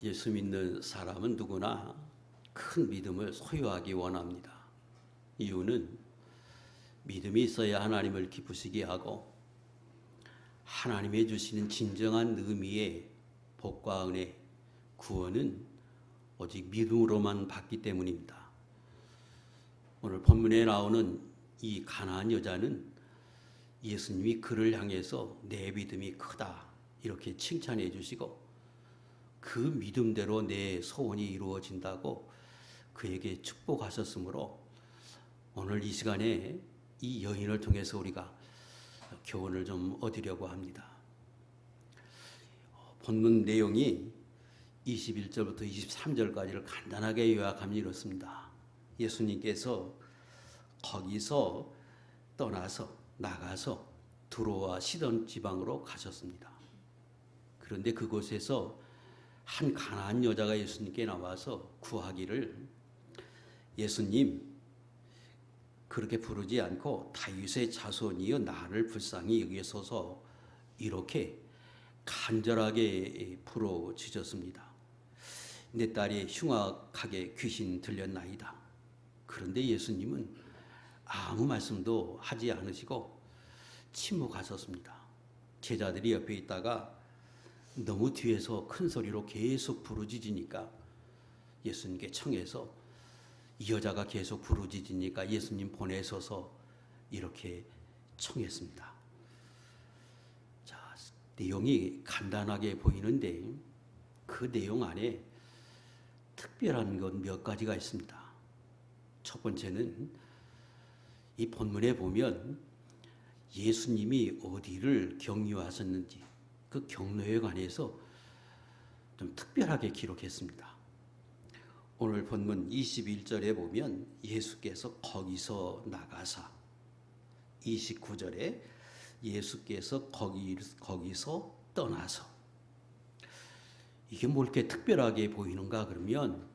예수 믿는 사람은 누구나 큰 믿음을 소유하기 원합니다. 이유는 믿음이 있어야 하나님을 기쁘시게 하고 하나님이 주시는 진정한 의미의 복과 은혜, 구원은 오직 믿음으로만 받기 때문입니다. 오늘 본문에 나오는 이 가나안 여자는 예수님이 그를 향해서 내 믿음이 크다 이렇게 칭찬해 주시고 그 믿음대로 내 소원이 이루어진다고 그에게 축복하셨으므로 오늘 이 시간에 이 여인을 통해서 우리가 교훈을 좀 얻으려고 합니다. 본문 내용이 21절부터 23절까지를 간단하게 요약하면 이렇습니다. 예수님께서 거기서 떠나서 나가서 두로와 시돈 지방으로 가셨습니다. 그런데 그곳에서 한 가나안 여자가 예수님께 나와서 구하기를, 예수님 그렇게 부르지 않고 다윗의 자손이여 나를 불쌍히 여기소서, 이렇게 간절하게 부르짖었습니다. 내 딸이 흉악하게 귀신 들렸나이다. 그런데 예수님은 아무 말씀도 하지 않으시고 침묵하셨습니다. 제자들이 옆에 있다가 너무 뒤에서 큰 소리로 계속 부르짖으니까 예수님께 청해서 이 여자가 계속 부르짖으니까 예수님 보내셔서 이렇게 청했습니다. 자, 내용이 간단하게 보이는데 그 내용 안에 특별한 것 몇 가지가 있습니다. 첫 번째는 이 본문에 보면 예수님이 어디를 경유하셨는지 그 경로에 관해서 좀 특별하게 기록했습니다. 오늘 본문 21절에 보면 예수께서 거기서 나가사, 29절에 예수께서 거기서 떠나서, 이게 뭐 이렇게 특별하게 보이는가 그러면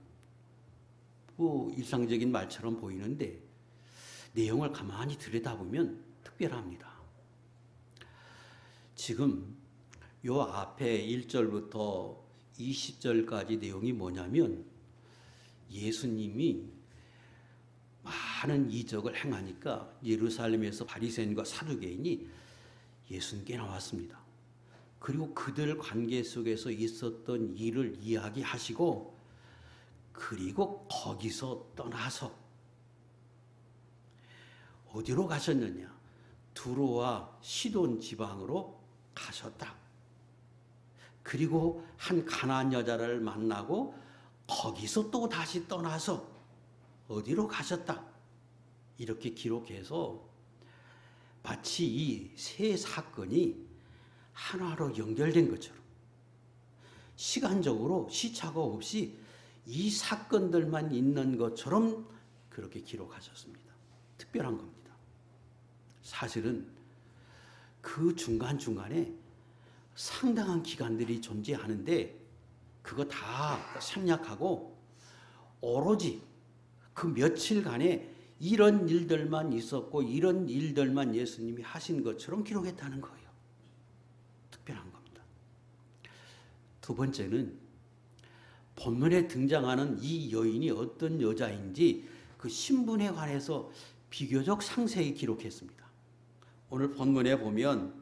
뭐 일상적인 말처럼 보이는데 내용을 가만히 들여다보면 특별합니다. 지금 요 앞에 1절부터 20절까지 내용이 뭐냐면 예수님이 많은 이적을 행하니까 예루살렘에서 바리새인과 사두개인이 예수님께 나왔습니다. 그리고 그들 관계 속에서 있었던 일을 이야기하시고 그리고 거기서 떠나서 어디로 가셨느냐? 두로와 시돈 지방으로 가셨다. 그리고 한 가나안 여자를 만나고 거기서 또 다시 떠나서 어디로 가셨다. 이렇게 기록해서 마치 이 세 사건이 하나로 연결된 것처럼 시간적으로 시차가 없이 이 사건들만 있는 것처럼 그렇게 기록하셨습니다. 특별한 겁니다. 사실은 그 중간중간에 상당한 기간들이 존재하는데 그거 다 생략하고 오로지 그 며칠간에 이런 일들만 있었고 이런 일들만 예수님이 하신 것처럼 기록했다는 거예요. 특별한 겁니다. 두 번째는 본문에 등장하는 이 여인이 어떤 여자인지 그 신분에 관해서 비교적 상세히 기록했습니다. 오늘 본문에 보면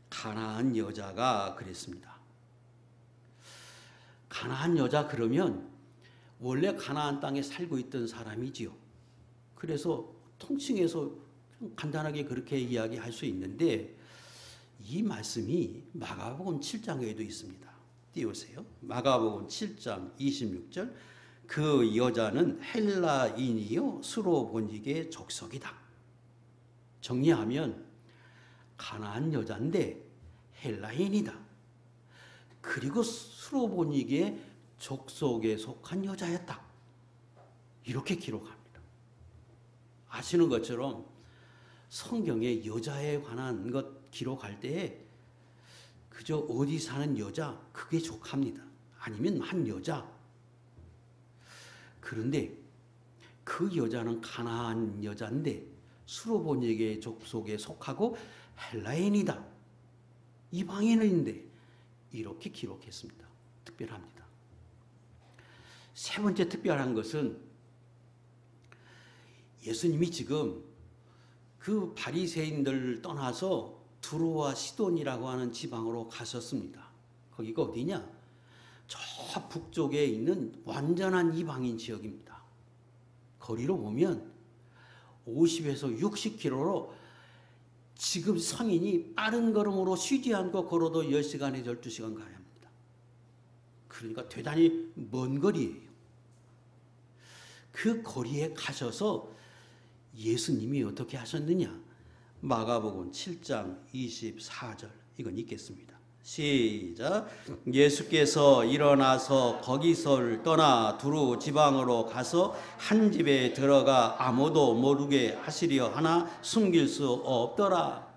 가나안 여자가 그랬습니다. 가나안 여자 그러면 원래 가나안 땅에 살고 있던 사람이지요. 그래서 통칭해서 좀 간단하게 그렇게 이야기할 수 있는데 이 말씀이 마가복음 7장에도 있습니다. 띄우세요. 마가복음 7장 26절, 그 여자는 헬라인이요 수로보니게 족속이다. 정리하면 가나안 여자인데 헬라인이다. 그리고 수로보니게 족속에 속한 여자였다. 이렇게 기록합니다. 아시는 것처럼 성경에 여자에 관한 것 기록할 때에 그저 어디 사는 여자 그게 족합니다. 아니면 한 여자. 그런데 그 여자는 가나안 여자인데 수로보니게 족속에 속하고 헬라인이다. 이방인인데 이렇게 기록했습니다. 특별합니다. 세 번째 특별한 것은 예수님이 지금 그 바리새인들을 떠나서 두로와 시돈이라고 하는 지방으로 가셨습니다. 거기가 어디냐? 저 북쪽에 있는 완전한 이방인 지역입니다. 거리로 보면 50에서 60km로 지금 성인이 빠른 걸음으로 쉬지 않고 걸어도 10시간에 12시간 가야 합니다. 그러니까 대단히 먼 거리예요. 그 거리에 가셔서 예수님이 어떻게 하셨느냐? 마가복음 7장 24절 이건 읽겠습니다. 시작. 예수께서 일어나서 거기서를 떠나 두루 지방으로 가서 한 집에 들어가 아무도 모르게 하시려 하나 숨길 수 없더라.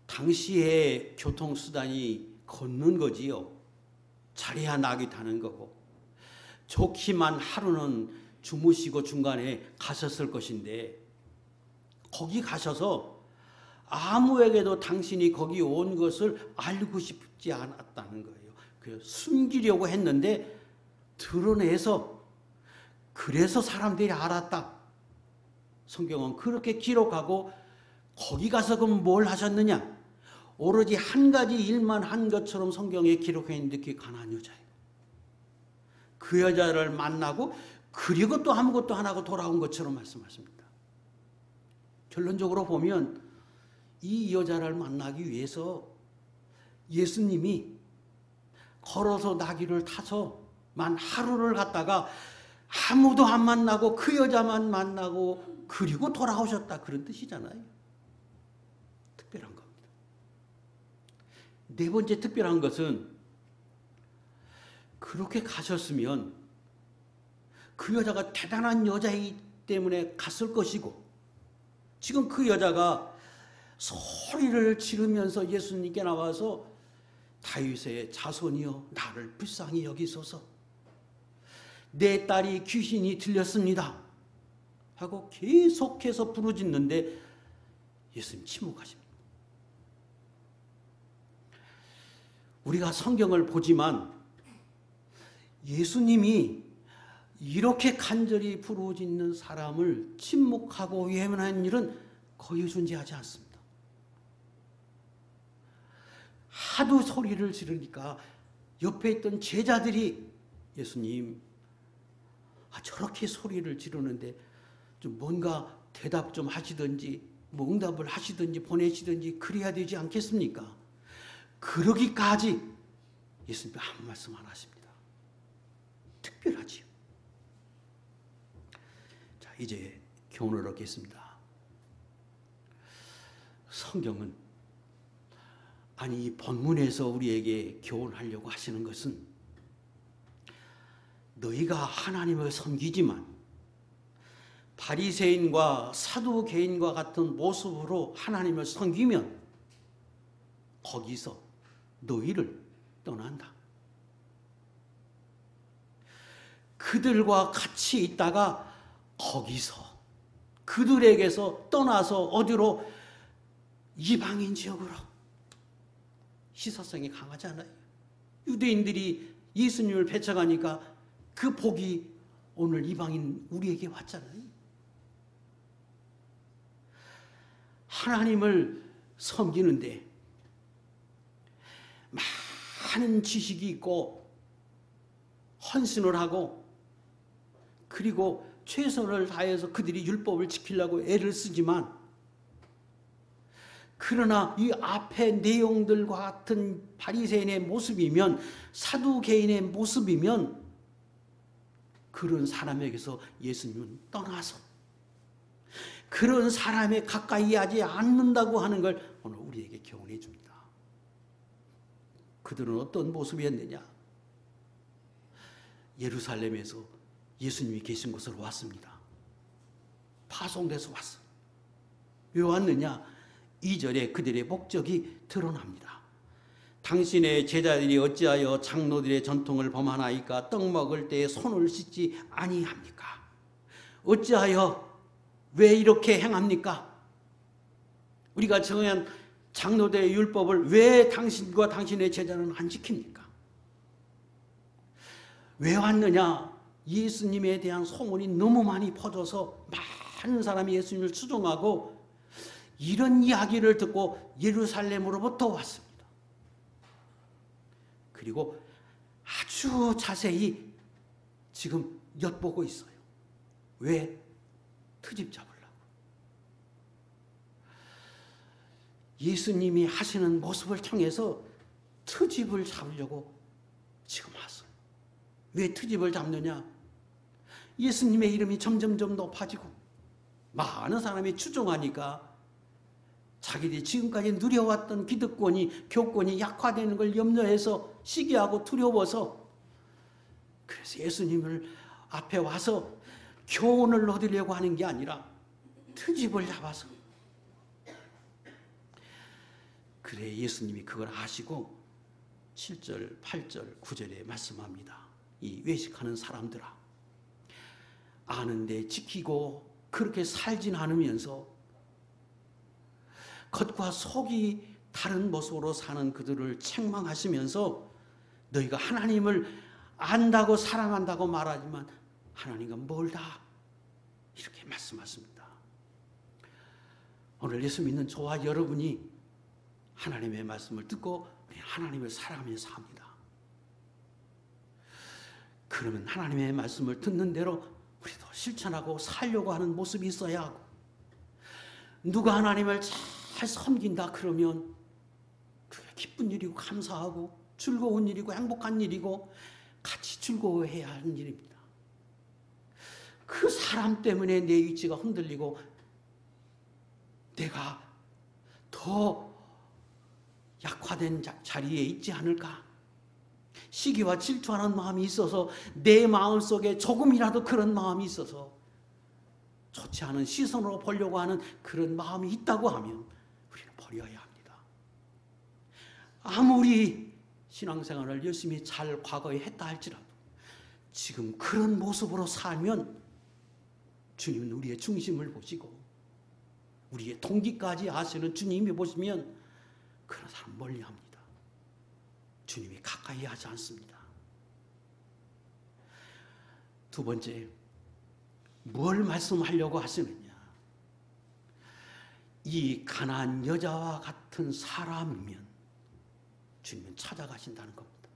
당시의 교통수단이 걷는 거지요. 자리야 낙이 타는 거고 좋기만 하루는 주무시고 중간에 가셨을 것인데 거기 가셔서 아무에게도 당신이 거기 온 것을 알고 싶지 않았다는 거예요. 그 숨기려고 했는데 드러내서 그래서 사람들이 알았다. 성경은 그렇게 기록하고 거기 가서 그럼 뭘 하셨느냐? 오로지 한 가지 일만 한 것처럼 성경에 기록해 있는데 그게 가난한 여자예요. 그 여자를 만나고 그리고 또 아무것도 안 하고 돌아온 것처럼 말씀하십니다. 결론적으로 보면 이 여자를 만나기 위해서 예수님이 걸어서 나귀를 타서만 하루를 갔다가 아무도 안 만나고 그 여자만 만나고 그리고 돌아오셨다 그런 뜻이잖아요. 특별한 겁니다. 네 번째 특별한 것은 그렇게 가셨으면 그 여자가 대단한 여자이기 때문에 갔을 것이고 지금 그 여자가 소리를 지르면서 예수님께 나와서 다윗의 자손이여 나를 불쌍히 여기소서 내 딸이 귀신이 들렸습니다 하고 계속해서 부르짖는데 예수님 침묵하십니다. 우리가 성경을 보지만 예수님이 이렇게 간절히 부르짖는 사람을 침묵하고 외면하는 일은 거의 존재하지 않습니다. 하도 소리를 지르니까 옆에 있던 제자들이 예수님 저렇게 소리를 지르는데 좀 뭔가 대답 좀 하시든지 뭐 응답을 하시든지 보내시든지 그래야 되지 않겠습니까? 그러기까지 예수님이 아무 말씀 안 하십니다. 특별하지요. 자, 이제 교훈을 얻겠습니다. 성경은 아니 이 본문에서 우리에게 교훈하려고 하시는 것은 너희가 하나님을 섬기지만 바리새인과 사두개인과 같은 모습으로 하나님을 섬기면 거기서 너희를 떠난다. 그들과 같이 있다가 거기서 그들에게서 떠나서 어디로 이방인 지역으로 시사성이 강하잖아요. 유대인들이 예수님을 배척하니까 그 복이 오늘 이방인 우리에게 왔잖아요. 하나님을 섬기는데 많은 지식이 있고 헌신을 하고 그리고 최선을 다해서 그들이 율법을 지키려고 애를 쓰지만 그러나 이 앞에 내용들과 같은 바리새인의 모습이면 사두개인의 모습이면 그런 사람에게서 예수님은 떠나서 그런 사람에 가까이 하지 않는다고 하는 걸 오늘 우리에게 교훈해 줍니다. 그들은 어떤 모습이었느냐? 예루살렘에서 예수님이 계신 곳으로 왔습니다. 파송돼서 왔어. 왜 왔느냐? 2절에 그들의 목적이 드러납니다. 당신의 제자들이 어찌하여 장로들의 전통을 범하나이까? 떡 먹을 때에 손을 씻지 아니합니까? 어찌하여 왜 이렇게 행합니까? 우리가 정한 장로들의 율법을 왜 당신과 당신의 제자는 안 지킵니까? 왜 왔느냐? 예수님에 대한 소문이 너무 많이 퍼져서 많은 사람이 예수님을 추종하고 이런 이야기를 듣고 예루살렘으로부터 왔습니다. 그리고 아주 자세히 지금 엿보고 있어요. 왜? 트집 잡으려고. 예수님이 하시는 모습을 통해서 트집을 잡으려고 지금 왔어요. 왜 트집을 잡느냐? 예수님의 이름이 점점점 높아지고 많은 사람이 추종하니까 자기들이 지금까지 누려왔던 기득권이, 교권이 약화되는 걸 염려해서 시기하고 두려워서, 그래서 예수님을 앞에 와서 교훈을 얻으려고 하는 게 아니라 트집을 잡아서. 그래 예수님이 그걸 아시고 7절, 8절, 9절에 말씀합니다. 이 외식하는 사람들아, 아는데 지키고 그렇게 살진 않으면서 겉과 속이 다른 모습으로 사는 그들을 책망하시면서 너희가 하나님을 안다고 사랑한다고 말하지만 하나님과 멀다, 이렇게 말씀하십니다. 오늘 예수 믿는 저와 여러분이 하나님의 말씀을 듣고 우리 하나님을 사랑하면서 삽니다. 그러면 하나님의 말씀을 듣는 대로 우리도 실천하고 살려고 하는 모습이 있어야 하고, 누가 하나님을 잘 섬긴다 그러면 그게 기쁜 일이고 감사하고 즐거운 일이고 행복한 일이고 같이 즐거워해야 하는 일입니다. 그 사람 때문에 내 위치가 흔들리고 내가 더 약화된 자리에 있지 않을까? 시기와 질투하는 마음이 있어서, 내 마음속에 조금이라도 그런 마음이 있어서 좋지 않은 시선으로 보려고 하는 그런 마음이 있다고 하면 우리는 버려야 합니다. 아무리 신앙생활을 열심히 잘 과거에 했다 할지라도 지금 그런 모습으로 살면 주님은 우리의 중심을 보시고 우리의 동기까지 아시는 주님이 보시면 그런 사람 멀리합니다. 주님이 가까이 하지 않습니다. 두 번째, 뭘 말씀하려고 하시느냐? 이 가난한 여자와 같은 사람이면 주님은 찾아가신다는 겁니다.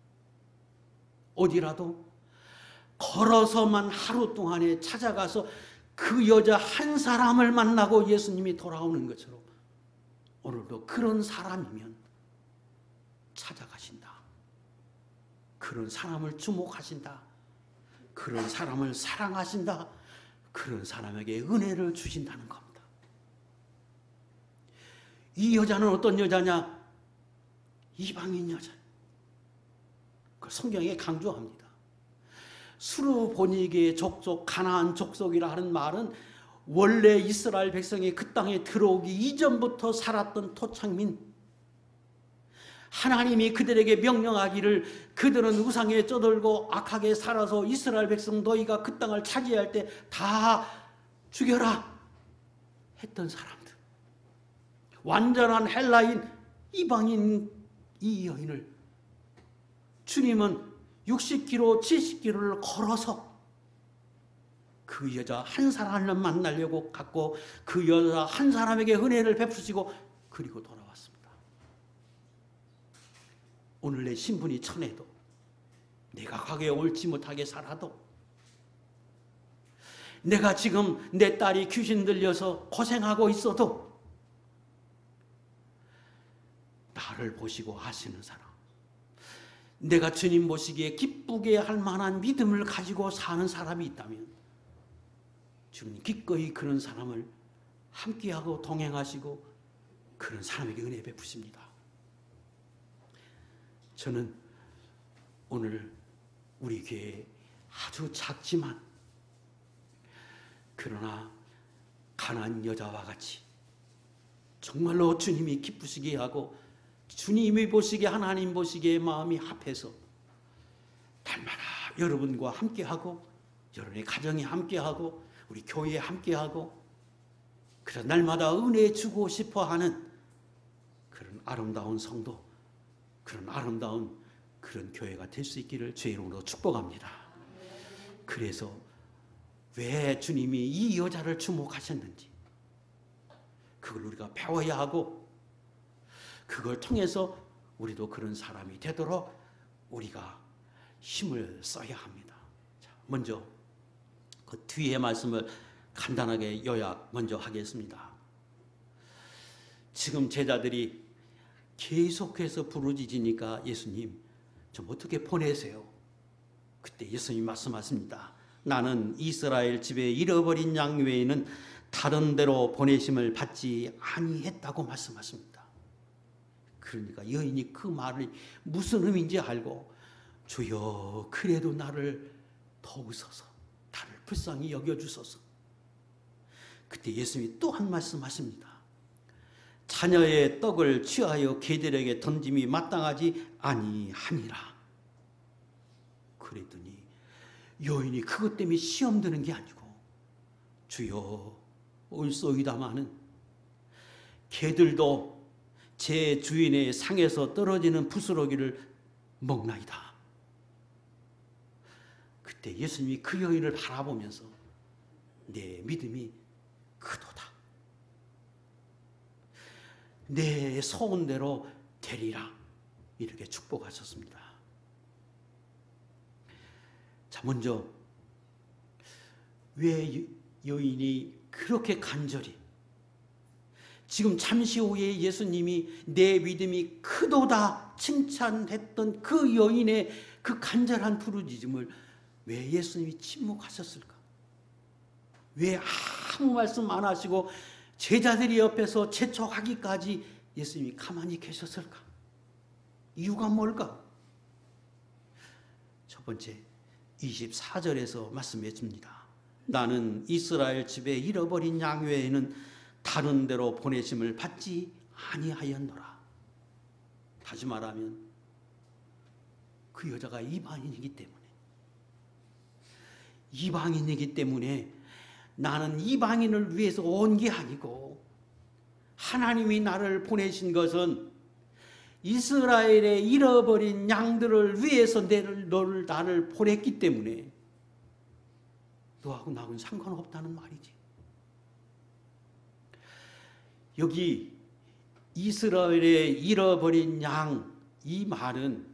어디라도 걸어서만 하루 동안에 찾아가서 그 여자 한 사람을 만나고 예수님이 돌아오는 것처럼 오늘도 그런 사람이면 찾아가신다. 그런 사람을 주목하신다. 그런 사람을 사랑하신다. 그런 사람에게 은혜를 주신다는 겁니다. 이 여자는 어떤 여자냐? 이방인 여자. 그 성경에 강조합니다. 수르보니게의 족속, 가나안 족속이라 하는 말은 원래 이스라엘 백성이 그 땅에 들어오기 이전부터 살았던 토착민, 하나님이 그들에게 명령하기를 그들은 우상에 쩌들고 악하게 살아서 이스라엘 백성 너희가 그 땅을 차지할 때 다 죽여라 했던 사람들, 완전한 헬라인 이방인 이 여인을 주님은 60km, 70km를 걸어서 그 여자 한 사람을 만나려고 갔고 그 여자 한 사람에게 은혜를 베푸시고 그리고 돌아왔습니다. 오늘 내 신분이 천해도, 내가 가게 옳지 못하게 살아도, 내가 지금 내 딸이 귀신 들려서 고생하고 있어도 나를 보시고 아시는 사람, 내가 주님 보시기에 기쁘게 할 만한 믿음을 가지고 사는 사람이 있다면 주님 기꺼이 그런 사람을 함께하고 동행하시고 그런 사람에게 은혜 베푸십니다. 저는 오늘 우리 교회에 아주 작지만 그러나 가난한 여자와 같이 정말로 주님이 기쁘시게 하고 주님이 보시기에, 하나님 보시기에 마음이 합해서 날마다 여러분과 함께하고 여러분의 가정에 함께하고 우리 교회에 함께하고 그래서 날마다 은혜 주고 싶어하는 그런 아름다운 성도, 그런 아름다운 그런 교회가 될 수 있기를 주의 이름으로 축복합니다. 그래서 왜 주님이 이 여자를 주목하셨는지 그걸 우리가 배워야 하고, 그걸 통해서 우리도 그런 사람이 되도록 우리가 힘을 써야 합니다. 자, 먼저 그 뒤에 말씀을 간단하게 요약 먼저 하겠습니다. 지금 제자들이 계속해서 부르짖으니까 예수님 좀 어떻게 보내세요? 그때 예수님이 말씀하십니다. 나는 이스라엘 집에 잃어버린 양 외에는 다른 데로 보내심을 받지 아니했다고 말씀하십니다. 그러니까 여인이 그 말이 무슨 의미인지 알고, 주여 그래도 나를 도우소서, 나를 불쌍히 여겨주소서. 그때 예수님이 또 한 말씀 하십니다. 자녀의 떡을 취하여 개들에게 던짐이 마땅하지 아니하니라. 그랬더니 여인이 그것 때문에 시험 드는 게 아니고, 주여 올소이다마는 개들도 제 주인의 상에서 떨어지는 부스러기를 먹나이다. 그때 예수님이 그 여인을 바라보면서 내 믿음이 크도다, 내 소원대로 되리라, 이렇게 축복하셨습니다. 자, 먼저 왜 여인이 그렇게 간절히, 지금 잠시 후에 예수님이 내 믿음이 크도다 칭찬했던 그 여인의 그 간절한 부르짖음을 왜 예수님이 침묵하셨을까? 왜 아무 말씀 안 하시고 제자들이 옆에서 재촉하기까지 예수님이 가만히 계셨을까? 이유가 뭘까? 첫 번째, 24절에서 말씀해 줍니다. 나는 이스라엘 집에 잃어버린 양 외에는 다른 데로 보내심을 받지 아니하였노라. 다시 말하면 그 여자가 이방인이기 때문에 나는 이방인을 위해서 온 게 아니고, 하나님이 나를 보내신 것은 이스라엘의 잃어버린 양들을 위해서 나를 보냈기 때문에 너하고 나하고는 상관없다는 말이지. 여기 이스라엘의 잃어버린 양, 이 말은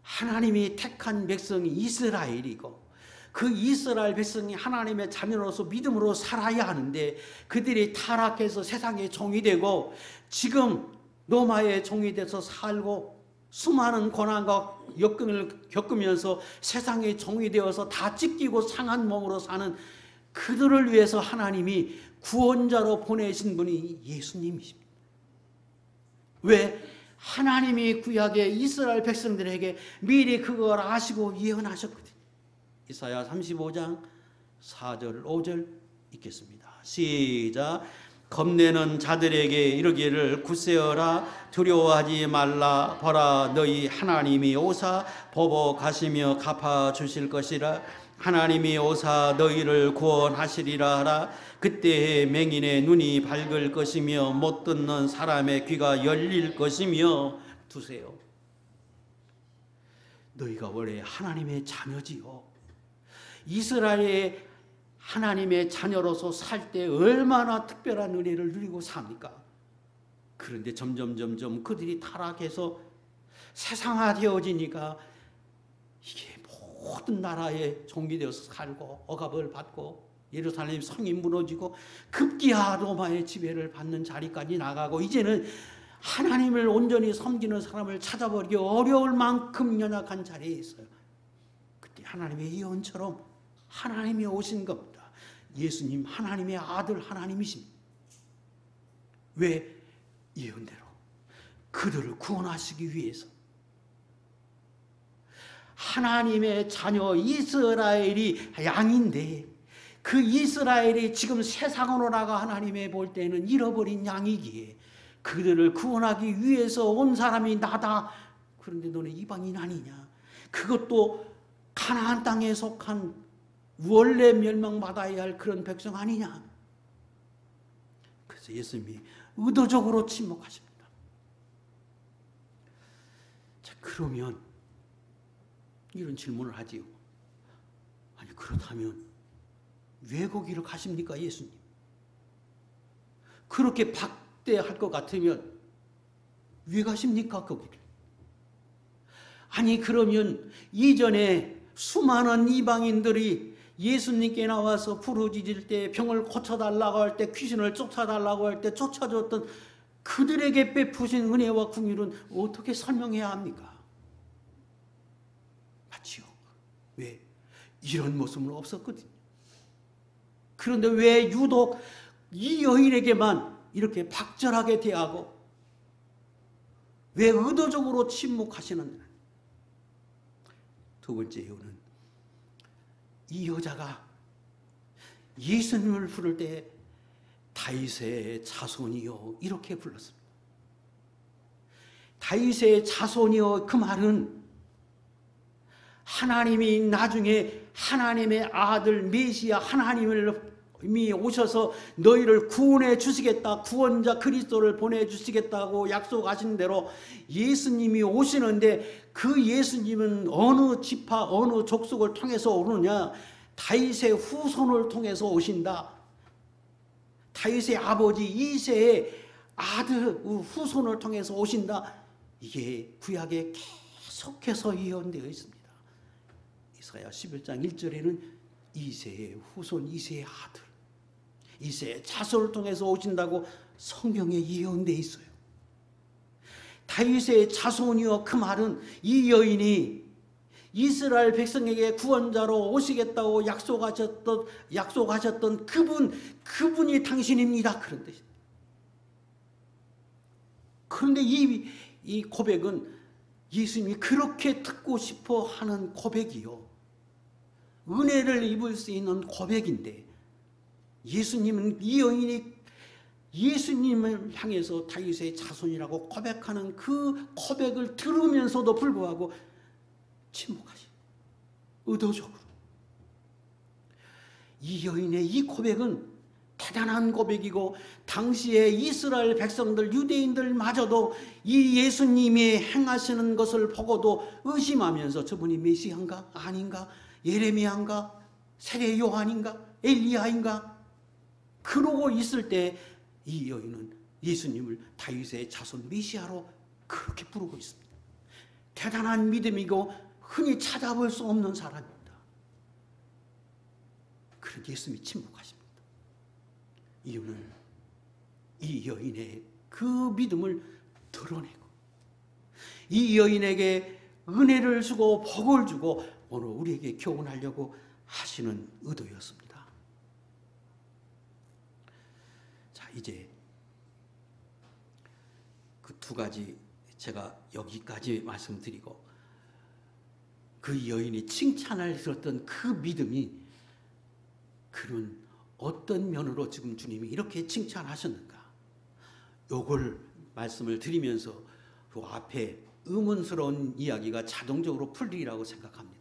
하나님이 택한 백성이 이스라엘이고, 그 이스라엘 백성이 하나님의 자녀로서 믿음으로 살아야 하는데, 그들이 타락해서 세상의 종이 되고 지금 로마의 종이 돼서 살고 수많은 고난과 역경을 겪으면서 세상의 종이 되어서 다 찢기고 상한 몸으로 사는 그들을 위해서 하나님이 구원자로 보내신 분이 예수님이십니다. 왜? 하나님이 구약의 이스라엘 백성들에게 미리 그걸 아시고 예언하셨거든요. 이사야 35장 4절 5절 읽겠습니다. 시작. 겁내는 자들에게 이르기를 굳세어라, 두려워하지 말라. 보라, 너희 하나님이 오사 보복하시며 갚아주실 것이라. 하나님이 오사 너희를 구원하시리라 하라. 그때에 맹인의 눈이 밝을 것이며 못 듣는 사람의 귀가 열릴 것이며. 두세요. 너희가 원래 하나님의 자녀지요. 이스라엘의 하나님의 자녀로서 살 때 얼마나 특별한 은혜를 누리고 삽니까? 그런데 점점 그들이 타락해서 세상화되어지니까 이게 모든 나라의 종이 되어서 살고 억압을 받고 예루살렘 성이 무너지고 급기야 로마의 지배를 받는 자리까지 나가고, 이제는 하나님을 온전히 섬기는 사람을 찾아버리기 어려울 만큼 연약한 자리에 있어요. 그때 하나님의 예언처럼 하나님이 오신 겁니다. 예수님 하나님의 아들 하나님이십니다. 왜? 예언대로 그들을 구원하시기 위해서. 하나님의 자녀 이스라엘이 양인데, 그 이스라엘이 지금 세상으로 나가 하나님의 볼 때는 잃어버린 양이기에 그들을 구원하기 위해서 온 사람이 나다. 그런데 너네 이방인 아니냐? 그것도 가나안 땅에 속한 원래 멸망받아야 할 그런 백성 아니냐? 그래서 예수님이 의도적으로 침묵하십니다. 자, 그러면 이런 질문을 하지요. 그렇다면 왜 거기를 가십니까, 예수님? 그렇게 박대할 것 같으면 왜 가십니까, 거기를? 아니, 그러면 이전에 수많은 이방인들이 예수님께 나와서 부르짖을 때, 병을 고쳐달라고 할 때, 귀신을 쫓아달라고 할 때 쫓아줬던 그들에게 베푸신 은혜와 긍휼은 어떻게 설명해야 합니까? 맞지요? 왜? 이런 모습은 없었거든요. 그런데 왜 유독 이 여인에게만 이렇게 박절하게 대하고 왜 의도적으로 침묵하시는가? 두 번째 이유는 이 여자가 예수님을 부를 때 다윗의 자손이요 이렇게 불렀습니다. 다윗의 자손이요, 그 말은 하나님이 나중에 하나님의 아들 메시아 하나님이 오셔서 너희를 구원해 주시겠다, 구원자 그리스도를 보내주시겠다고 약속하신 대로 예수님이 오시는데, 그 예수님은 어느 지파 어느 족속을 통해서 오느냐? 다윗의 후손을 통해서 오신다. 다윗의 아버지 이새의 아들 후손을 통해서 오신다. 이게 구약에 계속해서 예언되어 있습니다. 이사야 11장 1절에는 이새의 후손, 이새의 아들, 이새의 자손을 통해서 오신다고 성경에 예언되어 있어요. 다윗의 자손이여, 그 말은 이 여인이 이스라엘 백성에게 구원자로 오시겠다고 약속하셨던 그분이 당신입니다. 그런데 이 고백은 예수님이 그렇게 듣고 싶어 하는 고백이요, 은혜를 입을 수 있는 고백인데, 예수님은 이 여인이 예수님을 향해서 다윗의 자손이라고 고백하는 그 고백을 들으면서도 불구하고 침묵하시, 의도적으로. 이 여인의 이 고백은 대단한 고백이고, 당시에 이스라엘 백성들, 유대인들마저도 이 예수님이 행하시는 것을 보고도 의심하면서 저분이 메시아인가 아닌가, 예레미야인가, 세례 요한인가, 엘리야인가, 그러고 있을 때 이 여인은 예수님을 다윗의 자손 메시아로 그렇게 부르고 있습니다. 대단한 믿음이고 흔히 찾아볼 수 없는 사람입니다. 그런데 예수님이 침묵하십니다. 이유는 이 여인의 그 믿음을 드러내고 이 여인에게 은혜를 주고 복을 주고 오늘 우리에게 교훈하려고 하시는 의도였습니다. 자, 이제 그 두 가지 제가 여기까지 말씀드리고, 그 여인이 칭찬을 들었던 그 믿음이 그런 어떤 면으로 지금 주님이 이렇게 칭찬하셨는가, 요걸 말씀을 드리면서 그 앞에 의문스러운 이야기가 자동적으로 풀리리라고 생각합니다.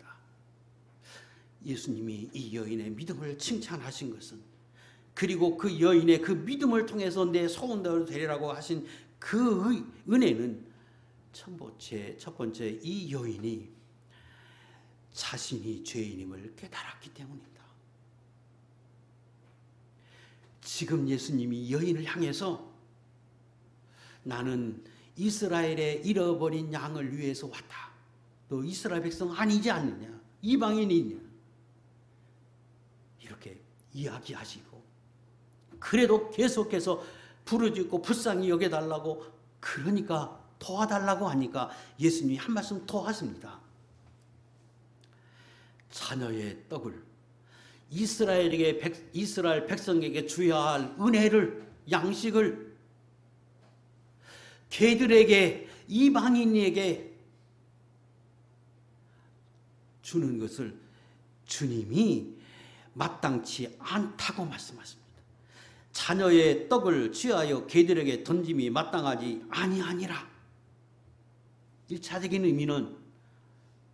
예수님이 이 여인의 믿음을 칭찬하신 것은, 그리고 그 여인의 그 믿음을 통해서 내 소원대로 되리라고 하신 그 은혜는 첫 번째 이 여인이 자신이 죄인임을 깨달았기 때문입니다. 지금 예수님이 여인을 향해서 나는 이스라엘의 잃어버린 양을 위해서 왔다. 너 이스라엘 백성 아니지 않느냐? 이방인이냐? 이렇게 이야기하시고, 그래도 계속해서 부르짖고 불쌍히 여겨달라고, 그러니까 도와달라고 하니까 예수님이 한 말씀 더 하십니다. 자녀의 떡을 이스라엘 백성에게 주어야 할 은혜를, 양식을 걔들에게, 이방인에게 주는 것을 주님이 마땅치 않다고 말씀하십니다. 자녀의 떡을 취하여 걔들에게 던짐이 마땅하지 아니하니라. 1차적인 의미는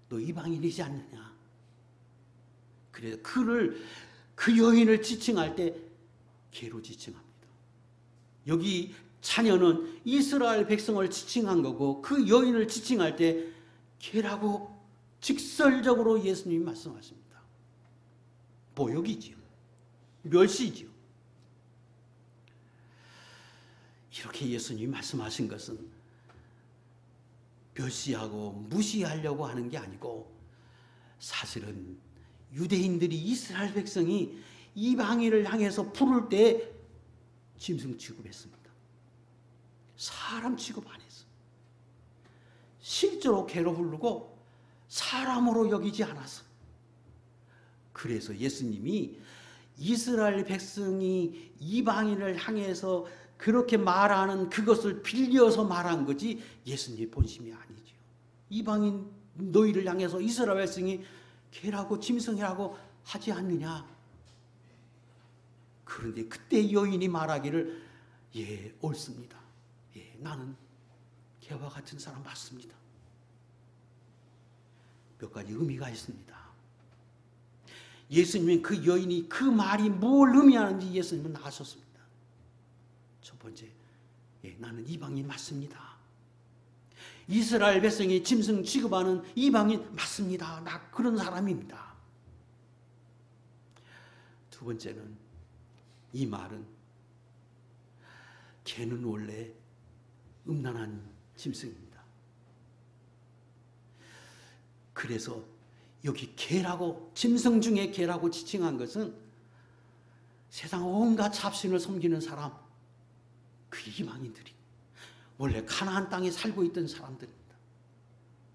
너 이방인이지 않느냐. 그래서 그 여인을 지칭할 때 걔로 지칭합니다. 여기 자녀는 이스라엘 백성을 지칭한 거고, 그 여인을 지칭할 때 걔라고 직설적으로 예수님이 말씀하십니다. 모욕이지요. 멸시지요. 이렇게 예수님이 말씀하신 것은 멸시하고 무시하려고 하는 게 아니고 사실은 유대인들이 이스라엘 백성이 이방인을 향해서 부를 때 짐승 취급했습니다. 사람 취급 안 했어요. 실제로 개로 부르고 사람으로 여기지 않았어요. 그래서 예수님이 이스라엘 백성이 이방인을 향해서 그렇게 말하는 그것을 빌려서 말한 거지 예수님의 본심이 아니죠. 이방인 너희를 향해서 이스라엘 백성이 개라고 짐승이라고 하지 않느냐. 그런데 그때 여인이 말하기를 예, 옳습니다. 예, 나는 개와 같은 사람 맞습니다. 몇 가지 의미가 있습니다. 예수님은 그 여인이 그 말이 뭘 의미하는지 예수님은 아셨습니다. 첫 번째, 예, 나는 이방인 맞습니다. 이스라엘 백성이 짐승 취급하는 이방인 맞습니다. 나 그런 사람입니다. 두 번째는 이 말은 개는 원래 음란한 짐승입니다. 그래서 여기 개라고 짐승 중에 개라고 지칭한 것은 세상 온갖 잡신을 섬기는 사람, 그 이방인들이 원래 가나안 땅에 살고 있던 사람들입니다.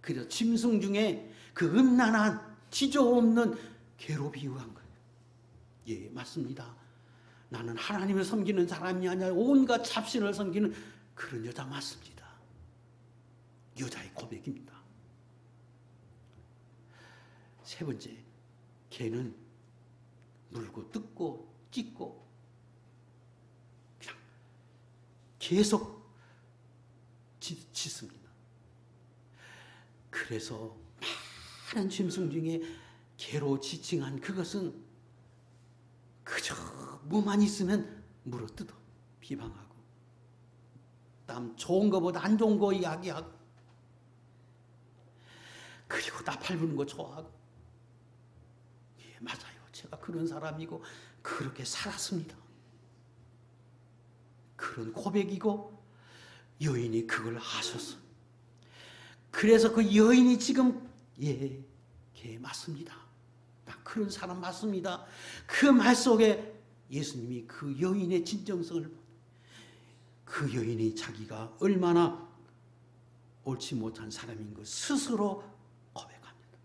그래서 짐승 중에 그 음란한 지조 없는 개로 비유한 거예요. 예, 맞습니다. 나는 하나님을 섬기는 사람이 아니라 온갖 잡신을 섬기는 그런 여자 맞습니다. 여자의 고백입니다. 세 번째, 개는 물고 뜯고 찢고 그냥 계속 짖습니다. 그래서 많은 짐승 중에 개로 지칭한 그것은 그저 뭐만 있으면 물어 뜯어 비방하고 남 좋은 거보다 안 좋은 거 이야기하고 그리고 나팔 부는 거 좋아하고 예, 맞아요. 제가 그런 사람이고 그렇게 살았습니다. 그런 고백이고 여인이 그걸 아셨어. 그래서 그 여인이 지금 예, 걔 맞습니다. 나 그런 사람 맞습니다. 그 말 속에 예수님이 그 여인의 진정성을 그 여인이 자기가 얼마나 옳지 못한 사람인 것 스스로 고백합니다.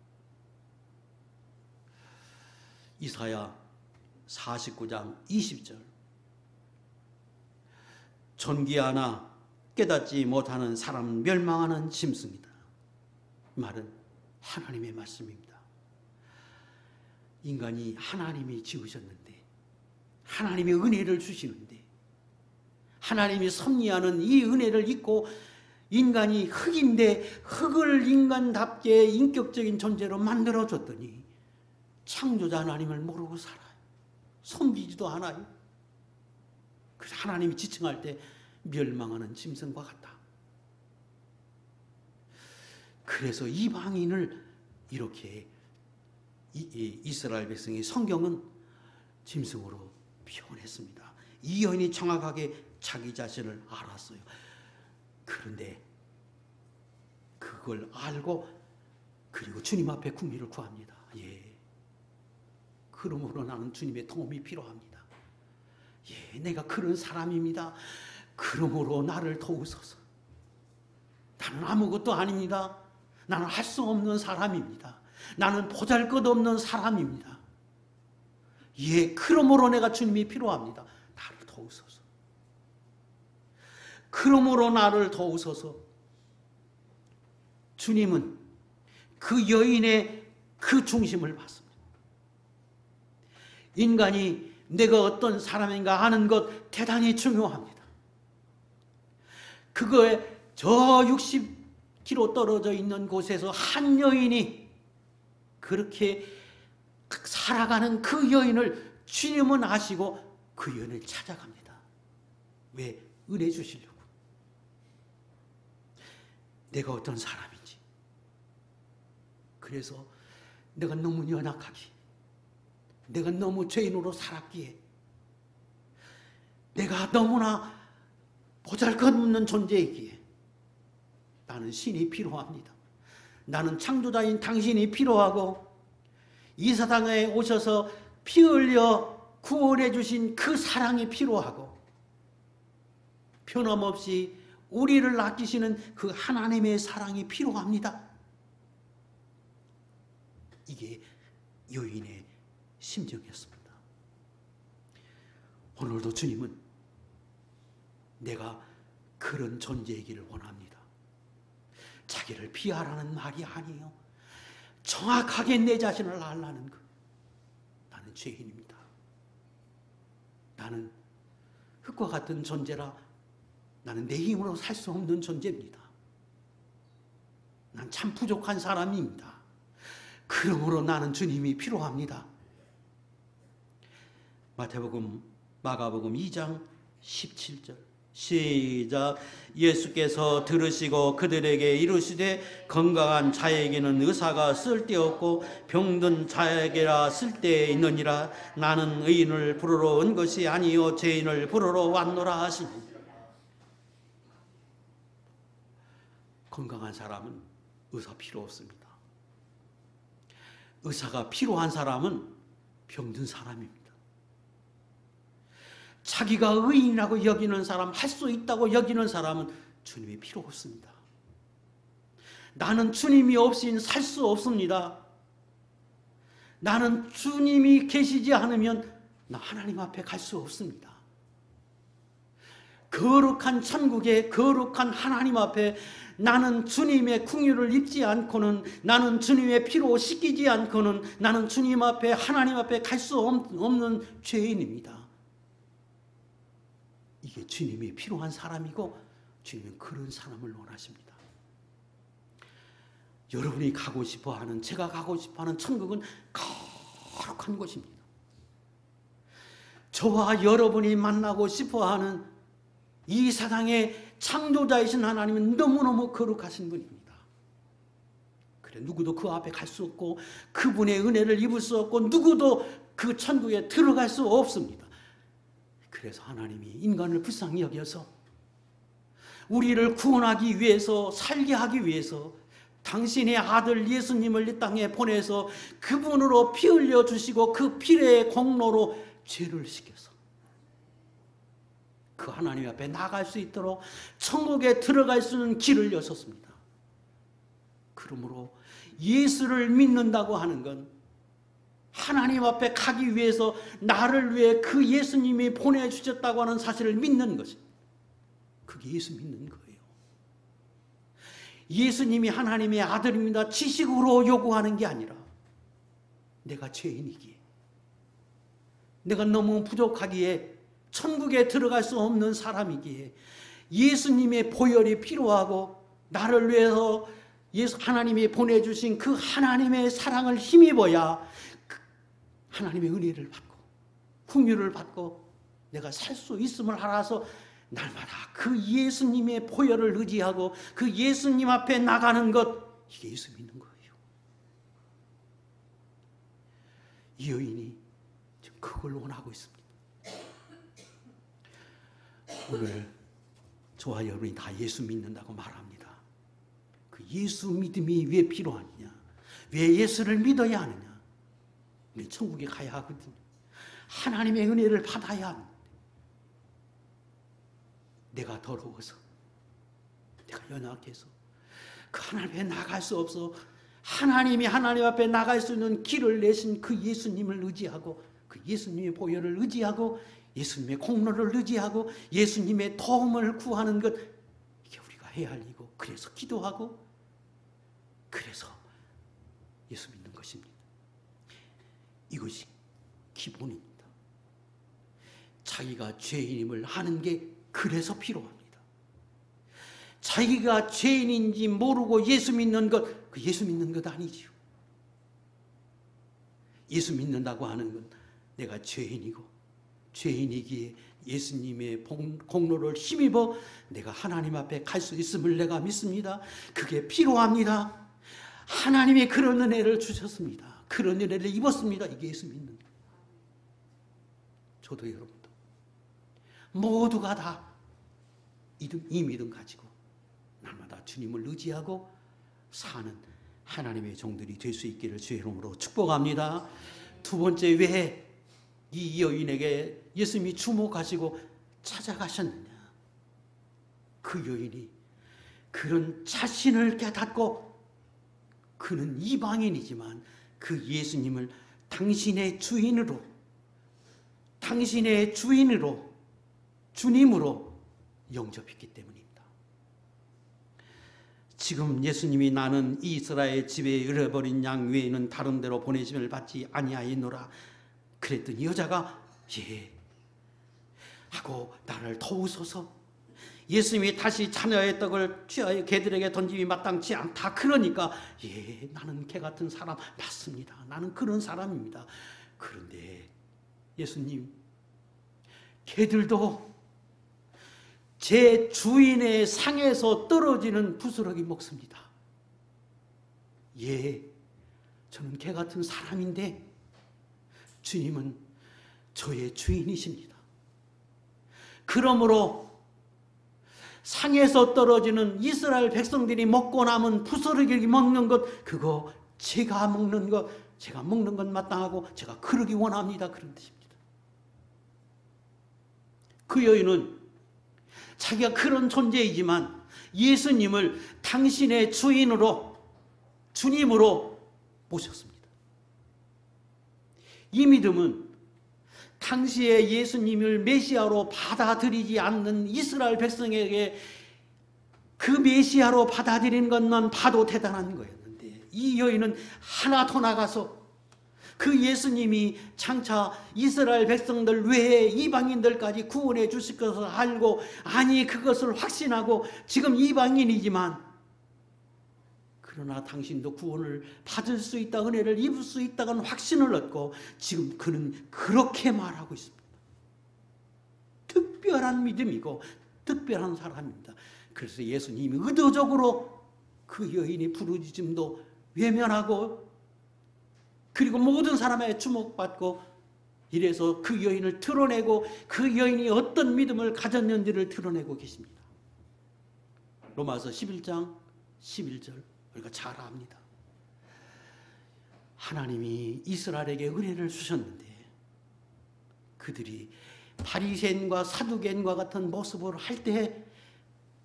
이사야 49장 20절 존귀하나 깨닫지 못하는 사람 멸망하는 짐승이다. 말은 하나님의 말씀입니다. 인간이 하나님이 지으셨는데 하나님의 은혜를 주시는데 하나님이 섭리하는 이 은혜를 잊고 인간이 흙인데 흙을 인간답게 인격적인 존재로 만들어줬더니 창조자 하나님을 모르고 살아요. 섬기지도 않아요. 그래서 하나님이 지칭할 때 멸망하는 짐승과 같다. 그래서 이방인을 이렇게 이스라엘 백성의 성경은 짐승으로 표현했습니다. 이 여인이 정확하게 자기 자신을 알았어요. 그런데 그걸 알고 그리고 주님 앞에 궁리를 구합니다. 예. 그러므로 나는 주님의 도움이 필요합니다. 예, 내가 그런 사람입니다. 그러므로 나를 도우소서. 나는 아무것도 아닙니다. 나는 할 수 없는 사람입니다. 나는 보잘것없는 사람입니다. 예, 그러므로 내가 주님이 필요합니다. 나를 도우소서. 그러므로 나를 도우소서. 주님은 그 여인의 그 중심을 봤습니다. 인간이 내가 어떤 사람인가 아는 것 대단히 중요합니다. 그거에 저 60km 떨어져 있는 곳에서 한 여인이 그렇게 살아가는 그 여인을 주님은 아시고 그 여인을 찾아갑니다. 왜? 은혜 주시려고. 내가 어떤 사람인지. 그래서 내가 너무 연약하기, 내가 너무 죄인으로 살았기에, 내가 너무나 보잘것없는 존재이기에 나는 신이 필요합니다. 나는 창조자인 당신이 필요하고, 이 세상에 오셔서 피 흘려 구원해 주신 그 사랑이 필요하고, 변함없이 우리를 아끼시는 그 하나님의 사랑이 필요합니다. 이게 여인의 심정이었습니다. 오늘도 주님은 내가 그런 존재이기를 원합니다. 자기를 비하라는 말이 아니에요. 정확하게 내 자신을 알라는 것. 나는 죄인입니다. 나는 흙과 같은 존재라, 나는 내 힘으로 살 수 없는 존재입니다. 난 참 부족한 사람입니다. 그러므로 나는 주님이 필요합니다. 마태복음, 마가복음 2장 17절 시작. 예수께서 들으시고 그들에게 이르시되 건강한 자에게는 의사가 쓸데없고 병든 자에게라 쓸데있느니라. 나는 의인을 부르러 온 것이 아니요 죄인을 부르러 왔노라 하시니. 건강한 사람은 의사 필요 없습니다. 의사가 필요한 사람은 병든 사람입니다. 자기가 의인이라고 여기는 사람, 할 수 있다고 여기는 사람은 주님이 필요 없습니다. 나는 주님이 없이는 살 수 없습니다. 나는 주님이 계시지 않으면 나 하나님 앞에 갈 수 없습니다. 거룩한 천국의 거룩한 하나님 앞에 나는 주님의 긍휼을 입지 않고는, 나는 주님의 피로 씻기지 않고는 나는 주님 앞에, 하나님 앞에 갈 수 없는 죄인입니다. 이게 주님이 필요한 사람이고, 주님은 그런 사람을 원하십니다. 여러분이 가고 싶어하는, 제가 가고 싶어하는 천국은 거룩한 곳입니다. 저와 여러분이 만나고 싶어하는 이 세상의 창조자이신 하나님은 너무너무 거룩하신 분입니다. 그래, 누구도 그 앞에 갈 수 없고 그분의 은혜를 입을 수 없고 누구도 그 천국에 들어갈 수 없습니다. 그래서 하나님이 인간을 불쌍히 여겨서 우리를 구원하기 위해서, 살게 하기 위해서 당신의 아들 예수님을 이 땅에 보내서 그분으로 피 흘려 주시고 그 피의 공로로 죄를 씻겨서 그 하나님 앞에 나갈 수 있도록 천국에 들어갈 수 있는 길을 여셨습니다. 그러므로 예수를 믿는다고 하는 건 하나님 앞에 가기 위해서 나를 위해 그 예수님이 보내주셨다고 하는 사실을 믿는 것입니다. 그게 예수 믿는 거예요. 예수님이 하나님의 아들입니다. 지식으로 요구하는 게 아니라 내가 죄인이기에, 내가 너무 부족하기에, 천국에 들어갈 수 없는 사람이기에 예수님의 보혈이 필요하고, 나를 위해서 하나님이 보내주신 그 하나님의 사랑을 힘입어야 하나님의 은혜를 받고 긍휼을 받고 내가 살 수 있음을 알아서 날마다 그 예수님의 보혈을 의지하고 그 예수님 앞에 나가는 것, 이게 예수 믿는 거예요. 이 여인이 지금 그걸 원하고 있습니다. 오늘 저와 여러분이 다 예수 믿는다고 말합니다. 그 예수 믿음이 왜 필요하느냐? 왜 예수를 믿어야 하느냐? 우리 천국에 가야 하거든요. 하나님의 은혜를 받아야 합니다. 내가 더러워서, 내가 연약해서 그 하나님 앞에 나갈 수 없어 하나님이 하나님 앞에 나갈 수 있는 길을 내신 그 예수님을 의지하고, 그 예수님의 보혈을 의지하고, 예수님의 공로를 의지하고 예수님의 도움을 구하는 것, 이게 우리가 해야 할 일이고, 그래서 기도하고 그래서 예수 믿는 것입니다. 이것이 기본입니다. 자기가 죄인임을 아는 게 그래서 필요합니다. 자기가 죄인인지 모르고 예수 믿는 것, 그 예수 믿는 것 아니지요. 예수 믿는다고 하는 건 내가 죄인이고, 죄인이기에 예수님의 공로를 힘입어 내가 하나님 앞에 갈 수 있음을 내가 믿습니다. 그게 필요합니다. 하나님이 그런 은혜를 주셨습니다. 그런 은혜를 입었습니다. 이게 예수 믿는 거예요. 저도 여러분도 모두가 다 이 믿음 가지고 날마다 주님을 의지하고 사는 하나님의 종들이 될 수 있기를 주의 이름으로 축복합니다. 두 번째, 왜 이 여인에게 예수님이 주목하시고 찾아가셨느냐? 그 여인이 그런 자신을 깨닫고 그는 이방인이지만 그 예수님을 당신의 주인으로, 당신의 주인으로, 주님으로 영접했기 때문입니다. 지금 예수님이 나는 이스라엘 집에 잃어버린 양 외에는 다른 데로 보내심을 받지 아니하였노라 그랬더니 여자가 예 하고 나를 도우소서. 예수님이 다시 자녀의 떡을 취하여 개들에게 던짐이 마땅치 않다. 그러니까 예 나는 개 같은 사람 맞습니다. 나는 그런 사람입니다. 그런데 예수님, 개들도 제 주인의 상에서 떨어지는 부스러기 먹습니다. 예, 저는 개 같은 사람인데 주님은 저의 주인이십니다. 그러므로 상에서 떨어지는 이스라엘 백성들이 먹고 남은 부스러기 먹는 것, 그거 제가 먹는 것 마땅하고 제가 그러기 원합니다. 그런 뜻입니다. 그 여인은 자기가 그런 존재이지만 예수님을 당신의 주인으로, 주님으로 모셨습니다. 이 믿음은 당시에 예수님을 메시아로 받아들이지 않는 이스라엘 백성에게 그 메시아로 받아들이는 것만 봐도 대단한 거였는데, 이 여인은 하나 더 나가서 그 예수님이 장차 이스라엘 백성들 외에 이방인들까지 구원해 주실 것을 알고, 아니 그것을 확신하고 지금 이방인이지만 그러나 당신도 구원을 받을 수 있다, 은혜를 입을 수 있다는 확신을 얻고 지금 그는 그렇게 말하고 있습니다. 특별한 믿음이고 특별한 사람입니다. 그래서 예수님이 의도적으로 그 여인의 부르짖음도 외면하고 그리고 모든 사람의 주목받고 이래서 그 여인을 드러내고 그 여인이 어떤 믿음을 가졌는지를 드러내고 계십니다. 로마서 11장 11절 우리가 잘 압니다. 하나님이 이스라엘에게 은혜를 주셨는데 그들이 바리새인과 사두개인과 같은 모습을 할 때,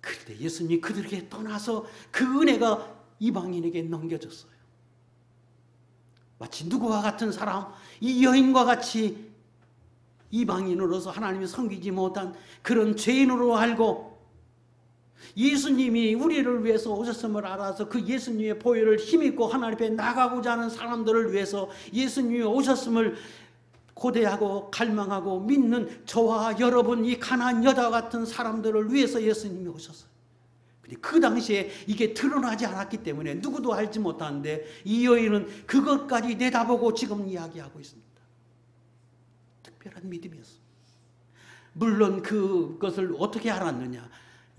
그때 예수님이 그들에게 떠나서 그 은혜가 이방인에게 넘겨졌어요. 마치 누구와 같은 사람, 이 여인과 같이 이방인으로서 하나님이 섬기지 못한 그런 죄인으로 알고 예수님이 우리를 위해서 오셨음을 알아서 그 예수님의 보혈을 힘입고 하나님 앞에 나가고자 하는 사람들을 위해서 예수님이 오셨음을 고대하고 갈망하고 믿는 저와 여러분, 이 가난한 여자 같은 사람들을 위해서 예수님이 오셨어요. 근데 그 당시에 이게 드러나지 않았기 때문에 누구도 알지 못하는데 이 여인은 그것까지 내다보고 지금 이야기하고 있습니다. 특별한 믿음이었어요. 물론 그것을 어떻게 알았느냐?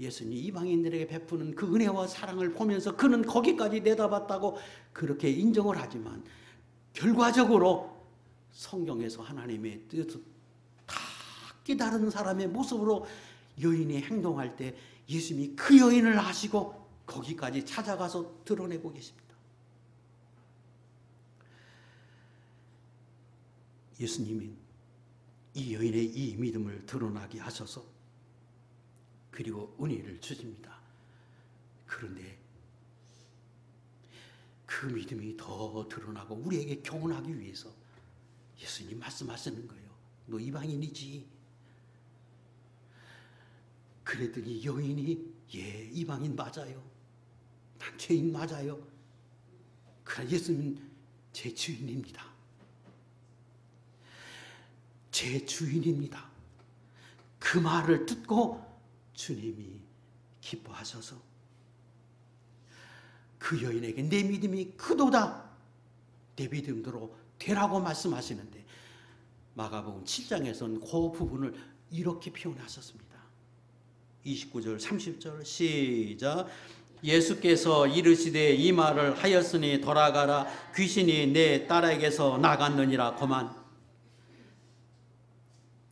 예수님이 이방인들에게 베푸는 그 은혜와 사랑을 보면서 그는 거기까지 내다봤다고 그렇게 인정을 하지만 결과적으로 성경에서 하나님의 뜻을 다 깨달은 사람의 모습으로 여인이 행동할 때 예수님이 그 여인을 아시고 거기까지 찾아가서 드러내고 계십니다. 예수님이 이 여인의 이 믿음을 드러나게 하셔서 그리고 은혜를 주십니다. 그런데 그 믿음이 더 드러나고 우리에게 교훈하기 위해서 예수님이 말씀하시는 거예요. 너 이방인이지. 그랬더니 여인이 예 이방인 맞아요. 난 죄인 맞아요. 그러나 예수님은 제 주인입니다. 제 주인입니다. 그 말을 듣고 주님이 기뻐하셔서 그 여인에게 내 믿음이 크도다, 내 믿음대로 되라고 말씀하시는데 마가복음 7장에서는 그 부분을 이렇게 표현하셨습니다. 29절 30절 시작. 예수께서 이르시되 이 말을 하였으니 돌아가라, 귀신이 내 딸에게서 나갔느니라. 그만.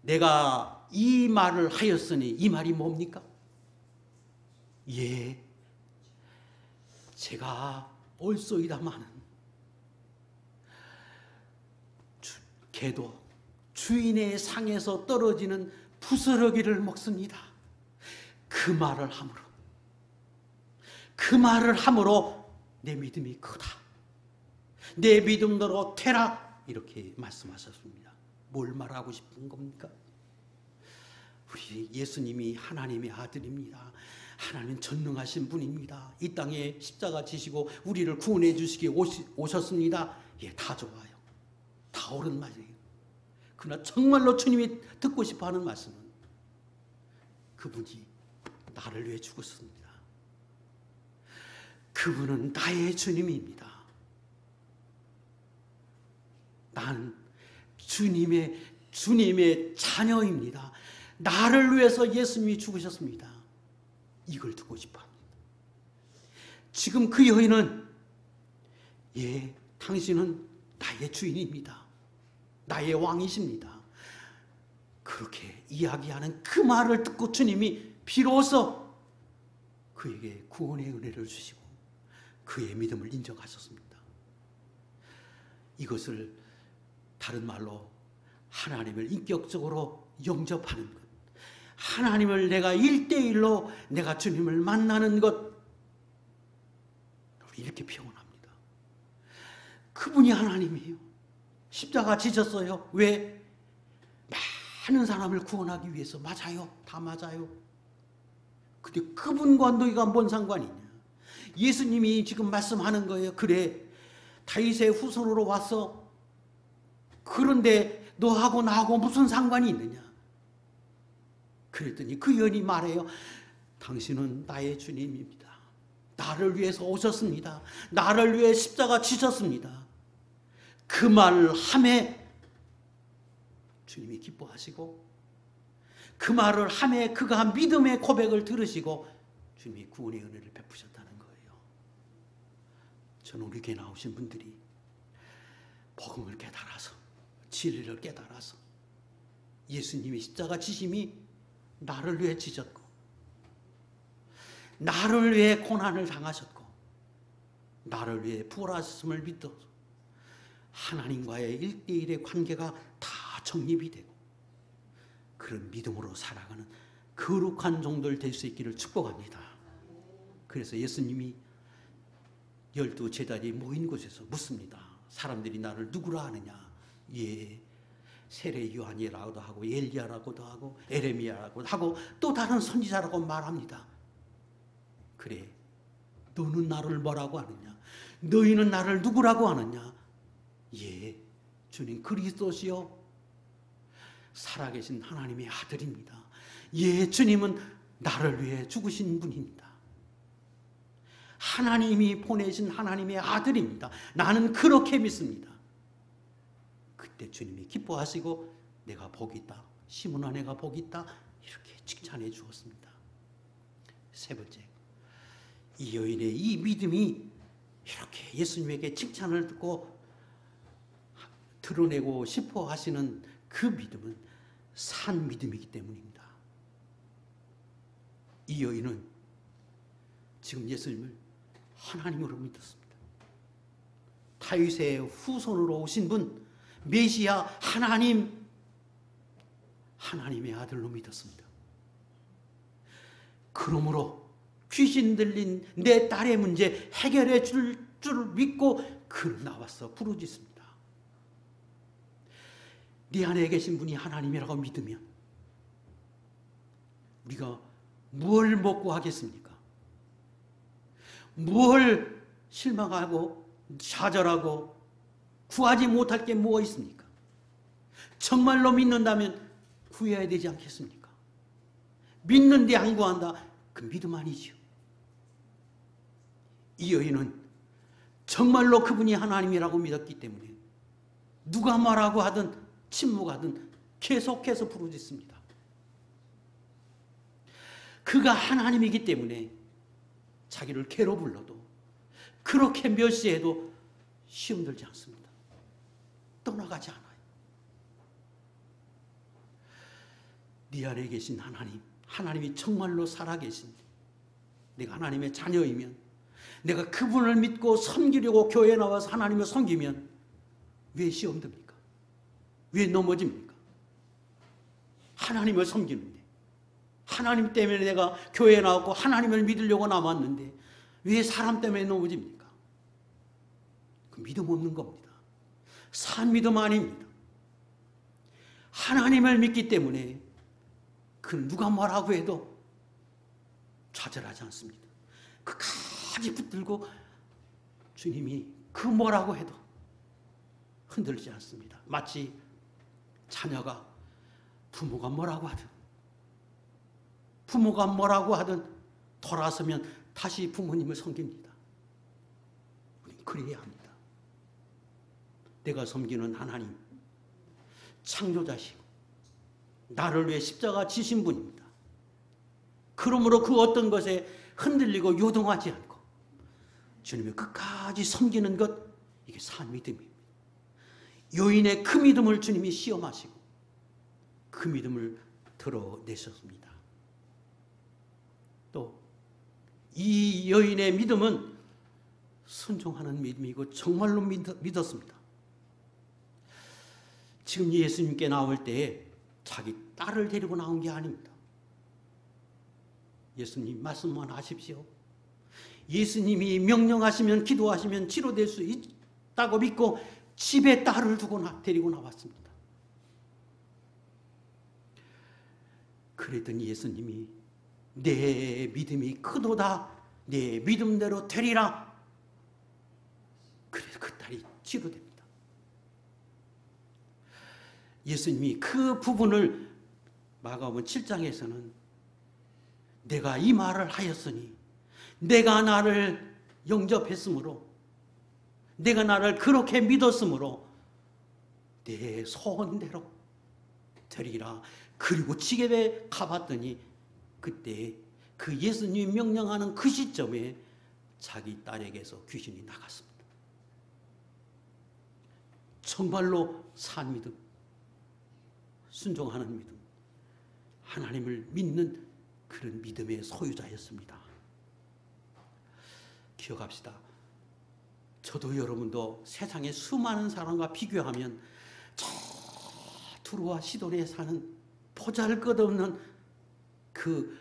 내가 이 말을 하였으니 이 말이 뭡니까? 예, 제가 올소이다마는 개도 주인의 상에서 떨어지는 부스러기를 먹습니다. 그 말을 함으로 내 믿음이 크다. 내 믿음대로 되라. 이렇게 말씀하셨습니다. 뭘 말하고 싶은 겁니까? 우리 예수님이 하나님의 아들입니다. 하나님 전능하신 분입니다. 이 땅에 십자가 지시고 우리를 구원해 주시기 오셨습니다. 예, 다 좋아요. 다 옳은 말이에요. 그러나 정말로 주님이 듣고 싶어하는 말씀은 그분이 나를 위해 죽었습니다. 그분은 나의 주님입니다. 나는 주님의 자녀입니다. 나를 위해서 예수님이 죽으셨습니다. 이걸 듣고 싶어 합니다. 지금 그 여인은 예, 당신은 나의 주인입니다. 나의 왕이십니다. 그렇게 이야기하는 그 말을 듣고 주님이 비로소 그에게 구원의 은혜를 주시고 그의 믿음을 인정하셨습니다. 이것을 다른 말로 하나님을 인격적으로 영접하는 것, 하나님을 내가 1대1로 내가 주님을 만나는 것, 이렇게 표현합니다. 그분이 하나님이에요. 십자가 지셨어요. 왜? 많은 사람을 구원하기 위해서. 맞아요. 다 맞아요. 근데 그분과 너희가 뭔 상관이냐? 예수님이 지금 말씀하는 거예요. 그래, 다윗의 후손으로 왔어. 그런데 너하고 나하고 무슨 상관이 있느냐? 그랬더니 그 여인이 말해요. 당신은 나의 주님입니다. 나를 위해서 오셨습니다. 나를 위해 십자가 지셨습니다. 그 말을 함에 주님이 기뻐하시고, 그 말을 함에 그가 믿음의 고백을 들으시고 주님이 구원의 은혜를 베푸셨다는 거예요. 저는 우리 교회 나오신 분들이 복음을 깨달아서, 진리를 깨달아서 예수님이 십자가 지심이 나를 위해 지셨고, 나를 위해 고난을 당하셨고, 나를 위해 부활하셨음을 믿어서 하나님과의 1대1의 관계가 다 정립이 되고 그런 믿음으로 살아가는 거룩한 종들 될 수 있기를 축복합니다. 그래서 예수님이 12 제자들이 모인 곳에서 묻습니다. 사람들이 나를 누구라 하느냐? 예, 세례 요한이라고도 하고 엘리야라고도 하고 에레미야라고도 하고 또 다른 선지자라고 말합니다. 그래, 너는 나를 뭐라고 하느냐? 너희는 나를 누구라고 하느냐? 예, 주님 그리스도시요 살아계신 하나님의 아들입니다. 예, 주님은 나를 위해 죽으신 분입니다. 하나님이 보내신 하나님의 아들입니다. 나는 그렇게 믿습니다. 그때 주님이 기뻐하시고 내가 복이 있다, 시므나 내가 복이 있다, 이렇게 칭찬해 주었습니다. 세 번째, 이 여인의 이 믿음이 이렇게 예수님에게 칭찬을 듣고 드러내고 싶어 하시는 그 믿음은 산 믿음이기 때문입니다. 이 여인은 지금 예수님을 하나님으로 믿었습니다. 다윗의 후손으로 오신 분, 메시아 하나님, 하나님의 아들로 믿었습니다. 그러므로 귀신 들린 내 딸의 문제 해결해 줄 믿고 그는 나와서 부르짖습니다. 네 안에 계신 분이 하나님이라고 믿으면 우리가 뭘 먹고 하겠습니까? 뭘 실망하고 좌절하고 구하지 못할 게 뭐가 있습니까? 정말로 믿는다면 구해야 되지 않겠습니까? 믿는데 안 구한다? 그 믿음 아니지요. 이 여인은 정말로 그분이 하나님이라고 믿었기 때문에 누가 말하고 하든 침묵하든 계속해서 부르짖습니다. 그가 하나님이기 때문에 자기를 개로 불러도 그렇게 멸시해도 시험 들지 않습니다. 떠나가지 않아요. 네 안에 계신 하나님, 하나님이 정말로 살아계신, 내가 하나님의 자녀이면, 내가 그분을 믿고 섬기려고 교회에 나와서 하나님을 섬기면 왜 시험 듭니까? 왜 넘어집니까? 하나님을 섬기는데, 하나님 때문에 내가 교회에 나왔고 하나님을 믿으려고 나왔는데 왜 사람 때문에 넘어집니까? 그 믿음 없는 겁니다. 산 믿음 아닙니다. 하나님을 믿기 때문에 그 누가 뭐라고 해도 좌절하지 않습니다. 끝까지 붙들고 주님이 그 뭐라고 해도 흔들지 않습니다. 마치 자녀가 부모가 뭐라고 하든 돌아서면 다시 부모님을 섬깁니다. 우리는 그래야 합니다. 내가 섬기는 하나님, 창조자시고 나를 위해 십자가 지신 분입니다. 그러므로 그 어떤 것에 흔들리고 요동하지 않고 주님을 끝까지 섬기는 것, 이게 산 믿음입니다. 요인의 그 믿음을 주님이 시험하시고 그 믿음을 드러내셨습니다. 또 이 여인의 믿음은 순종하는 믿음이고 정말로 믿었습니다. 지금 예수님께 나올 때에 자기 딸을 데리고 나온 게 아닙니다. 예수님 말씀만 하십시오. 예수님이 명령하시면, 기도하시면 치료될 수 있다고 믿고 집에 딸을 두고 데리고 나왔습니다. 그랬더니 예수님이 내 믿음이 크도다, 내 믿음대로 되리라. 그래서 그 딸이 치료됩니다. 예수님이 그 부분을 마가복음 7장에서는 내가 이 말을 하였으니, 내가 나를 영접했으므로, 내가 나를 그렇게 믿었으므로 내 소원대로 되리라. 그리고 지게에 가봤더니 그때 그 예수님이 명령하는 그 시점에 자기 딸에게서 귀신이 나갔습니다. 정말로 산 믿음, 순종하는 믿음, 하나님을 믿는 그런 믿음의 소유자였습니다. 기억합시다. 저도 여러분도 세상의 수많은 사람과 비교하면 저 두루와 시돈에 사는 보잘것없는 그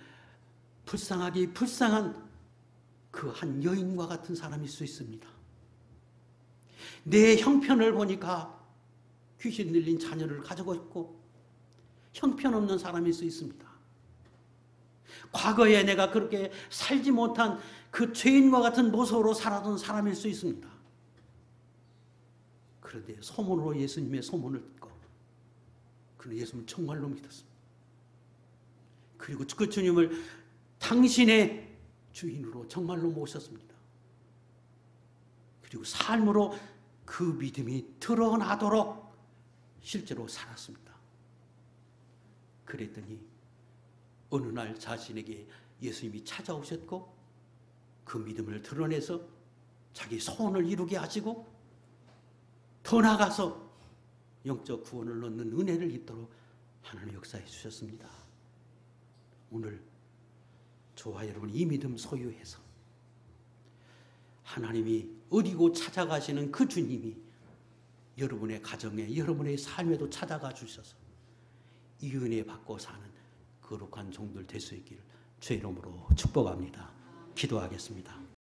불쌍한 그 한 여인과 같은 사람일 수 있습니다. 내 형편을 보니까 귀신 들린 자녀를 가지고 있고 형편없는 사람일 수 있습니다. 과거에 내가 그렇게 살지 못한 그 죄인과 같은 모습으로 살아던 사람일 수 있습니다. 그런데 소문으로 예수님의 소문을 듣고 그는 예수님을 정말로 믿었습니다. 그리고 그 주님을 당신의 주인으로 정말로 모셨습니다. 그리고 삶으로 그 믿음이 드러나도록 실제로 살았습니다. 그랬더니 어느 날 자신에게 예수님이 찾아오셨고 그 믿음을 드러내서 자기 소원을 이루게 하시고 더 나아가서 영적 구원을 얻는 은혜를 입도록 하나님 역사해 주셨습니다. 오늘 저와 여러분 이 믿음 소유해서 하나님이 어디고 찾아가시는 그 주님이 여러분의 가정에, 여러분의 삶에도 찾아가 주셔서 이 은혜 받고 사는 거룩한 종들 될 수 있기를 주의 이름으로 축복합니다. 기도하겠습니다.